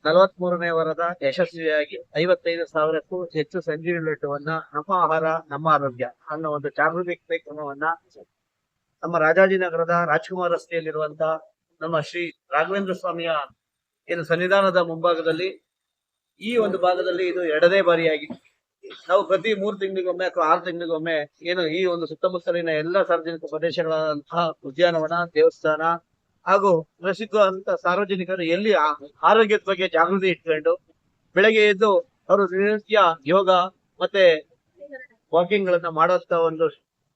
43ನೇ ವಾರದ ಯಶಸ್ವಿಯಾಗಿ 55,000ಕ್ಕೂ ಹೆಚ್ಚು ಸಂಜೀವಿನಿ ಲಡ್ಡುವನ್ನ ನಮ್ಮ ಆಹಾರ ನಮ್ಮ ಆರೋಗ್ಯ ಅನ್ನೋ ಒಂದು ಜಾಗೃತಿ ಕಾರ್ಯಕ್ರಮವನ್ನ ನಮ್ಮ ರಾಜಾಜಿನಗರದ ರಾಜ್ಕುಮಾರ್ ರಸ್ತೆಯಲ್ಲಿರುವಂತಹ ನಮ್ಮ ಶ್ರೀ ರಾಘವೇಂದ್ರ ಸ್ವಾಮಿಯ ಏನು ಸನ್ನಿಧಾನದ ಮುಂಭಾಗದಲ್ಲಿ ಈ ಒಂದು ಭಾಗದಲ್ಲಿ ಇದು ಎರಡನೇ ಬಾರಿಯಾಗಿದೆ. ನಾವು ಪ್ರತಿ 3 ತಿಂಗಳಿಗೊಮ್ಮೆ ಅಥವಾ 6 ತಿಂಗಳಿಗೊಮ್ಮೆ ಏನು ಈ ಒಂದು ಸುತ್ತಮುತ್ತಲಿನ ಎಲ್ಲ ಸಾರ್ವಜನಿಕ ಪ್ರದೇಶಗಳಂತಹ ಉದ್ಯಾನವನ, ದೇವಸ್ಥಾನ ಹಾಗೂ ಪ್ರಸಿದ್ಧವಾದಂತಹ ಸಾರ್ವಜನಿಕರು ಎಲ್ಲಿ ಆರೋಗ್ಯದ ಬಗ್ಗೆ ಜಾಗೃತಿ ಇಟ್ಕೊಂಡು ಬೆಳಗ್ಗೆ ಎದ್ದು ಅವರು ದಿನನಿತ್ಯ ಯೋಗ ಮತ್ತೆ ವಾಕಿಂಗ್ ಗಳನ್ನ ಮಾಡುವಂತ ಒಂದು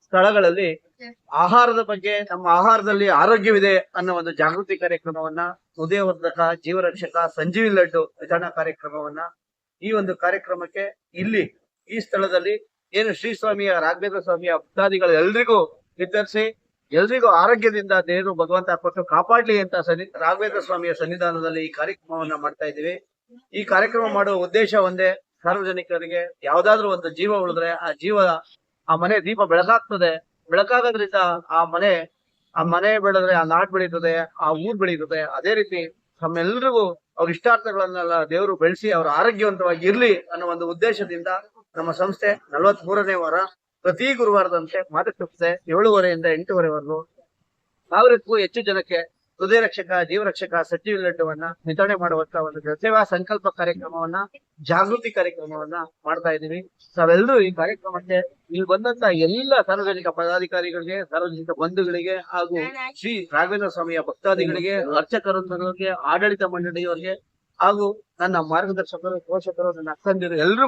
ಸ್ಥಳಗಳಲ್ಲಿ ಆಹಾರದ ಬಗ್ಗೆ, ನಮ್ಮ ಆಹಾರದಲ್ಲಿ ಆರೋಗ್ಯವಿದೆ ಅನ್ನೋ ಒಂದು ಜಾಗೃತಿ ಕಾರ್ಯಕ್ರಮವನ್ನ, ಹೃದಯವರ್ಧಕ, ಜೀವರಕ್ಷಕ, ಸಂಜೀವಿನಿ ಲಡ್ಡು ವಿತರಣಾ ಕಾರ್ಯಕ್ರಮವನ್ನ ಈ ಒಂದು ಕಾರ್ಯಕ್ರಮಕ್ಕೆ ಇಲ್ಲಿ ಈ ಸ್ಥಳದಲ್ಲಿ ಏನು ಶ್ರೀ ಸ್ವಾಮಿಯ ರಾಘವೇಂದ್ರ ಸ್ವಾಮಿಯ ಭಕ್ತಾದಿಗಳು ಎಲ್ರಿಗೂ ವಿತರಿಸಿ ಎಲ್ರಿಗೂ ಆರೋಗ್ಯದಿಂದ ದೇವರು ಭಗವಂತ ಕೊಟ್ಟು ಕಾಪಾಡ್ಲಿ ಅಂತ ರಾಘವೇಂದ್ರ ಸ್ವಾಮಿಯ ಸನ್ನಿಧಾನದಲ್ಲಿ ಈ ಕಾರ್ಯಕ್ರಮವನ್ನ ಮಾಡ್ತಾ ಇದ್ದೀವಿ. ಈ ಕಾರ್ಯಕ್ರಮ ಮಾಡುವ ಉದ್ದೇಶ ಒಂದೇ, ಸಾರ್ವಜನಿಕರಿಗೆ ಯಾವ್ದಾದ್ರು ಒಂದು ಜೀವ ಉಳಿದ್ರೆ ಆ ಮನೆ ದೀಪ ಬೆಳಕಾಗ್ತದೆ. ಬೆಳಕಾಗೋದ್ರಿಂದ ಆ ಮನೆ ಬೆಳೆದ್ರೆ ಆ ನಾಡ್ ಬೆಳೀತದೆ, ಆ ಊರ್ ಬೆಳೀತದೆ. ಅದೇ ರೀತಿ ನಮ್ಮೆಲ್ರಿಗೂ ಅವ್ರ ಇಷ್ಟಾರ್ಥಗಳನ್ನೆಲ್ಲ ದೇವರು ಬೆಳೆಸಿ ಅವ್ರ ಆರೋಗ್ಯವಂತವಾಗಿ ಇರ್ಲಿ ಅನ್ನೋ ಒಂದು ಉದ್ದೇಶದಿಂದ ನಮ್ಮ ಸಂಸ್ಥೆ 43ನೇ ವಾರ ಪ್ರತಿ ಗುರುವಾರದಂತೆ ಮಾತೃಸಂಸ್ಥೆ 7:30 ಇಂದ 8:30ವರೆಗೂ 1000ಕ್ಕೂ ಹೆಚ್ಚು ಜನಕ್ಕೆ ಹೃದಯ ರಕ್ಷಕ, ಜೀವರಕ್ಷಕ, ಸಂಜೀವಿನಿ ಲಡ್ಡುವನ್ನ ವಿತರಣೆ ಮಾಡುವಂತ ಒಂದು ಸೇವಾ ಸಂಕಲ್ಪ ಕಾರ್ಯಕ್ರಮವನ್ನ, ಜಾಗೃತಿ ಕಾರ್ಯಕ್ರಮವನ್ನ ಮಾಡ್ತಾ ಇದ್ದೀವಿ. ನಾವೆಲ್ಲರೂ ಈ ಕಾರ್ಯಕ್ರಮಕ್ಕೆ ಇಲ್ಲಿ ಬಂದಂತ ಎಲ್ಲ ಸಾರ್ವಜನಿಕ ಪದಾಧಿಕಾರಿಗಳಿಗೆ, ಸಾರ್ವಜನಿಕ ಬಂಧುಗಳಿಗೆ ಹಾಗೂ ಶ್ರೀ ರಾಘವೇಂದ್ರ ಸ್ವಾಮಿಯ ಭಕ್ತಾದಿಗಳಿಗೆ, ಅರ್ಚಕರಿಗೆ, ಆಡಳಿತ ಮಂಡಳಿಯವರಿಗೆ ಹಾಗೂ ನನ್ನ ಮಾರ್ಗದರ್ಶಕರು, ಪೋಷಕರು, ನನ್ನ ಅಕ್ಕಂದಿರು ಎಲ್ಲರೂ